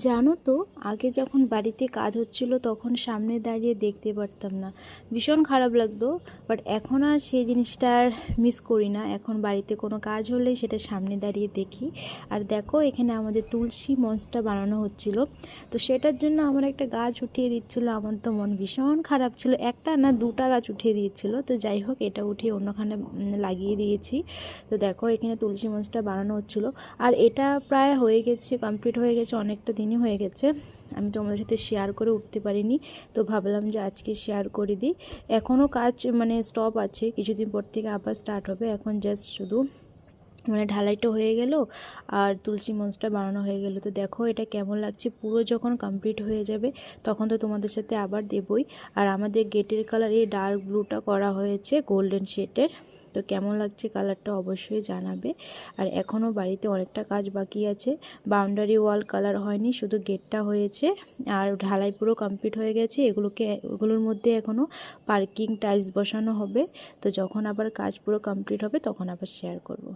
জানো তো, আগে যখন বাড়িতে কাজ হচ্ছিল তখন সামনে দাঁড়িয়ে দেখতে পারতাম না, ভীষণ খারাপ লাগতো। বাট এখন আর সেই জিনিসটা আর মিস করি না। এখন বাড়িতে কোনো কাজ হলে সেটা সামনে দাঁড়িয়ে দেখি। আর দেখো, এখানে আমাদের তুলসী মঞ্চটা বানানো হচ্ছিল, তো সেটার জন্য আমার একটা গাছ উঠিয়ে দিচ্ছিলো। আমার তো মন ভীষণ খারাপ ছিল, একটা না দুটা গাছ উঠিয়ে দিয়েছিল। তো যাই হোক, এটা উঠিয়ে অন্যখানে লাগিয়ে দিয়েছি। তো দেখো, এখানে তুলসী মঞ্চটা বানানো হচ্ছিলো। আর এটা প্রায় হয়ে গেছে, কমপ্লিট হয়ে গেছে, অনেকটা দিনই হয়ে গেছে। আমি তোমাদের সাথে শেয়ার করে উঠতে পারিনি, তো ভাবলাম যে আজকে শেয়ার করে দিই। এখনও কাজ স্টপ আছে, কিছুদিন পর থেকে আবার স্টার্ট হবে। এখন জাস্ট শুধু ঢালাইটা হয়ে গেল আর তুলসী মঞ্চটা বানানো হয়ে গেল। তো দেখো এটা কেমন লাগছে। পুরো যখন কমপ্লিট হয়ে যাবে তখন তো তোমাদের সাথে আবার দেবই। আর আমাদের গেটের কালার এই ডার্ক ব্লুটা করা হয়েছে গোল্ডেন শেডের। তো কেমন লাগছে কালারটা অবশ্যই জানাবে। আর এখনও বাড়িতে অনেকটা কাজ বাকি আছে। বাউন্ডারি ওয়াল কালার হয়নি, শুধু গেটটা হয়েছে। আর ঢালাই পুরো কমপ্লিট হয়ে গেছে। এগুলোর মধ্যে এখনও পার্কিং টাইলস বসানো হবে। তো যখন আবার কাজ পুরো কমপ্লিট হবে তখন আবার শেয়ার করব।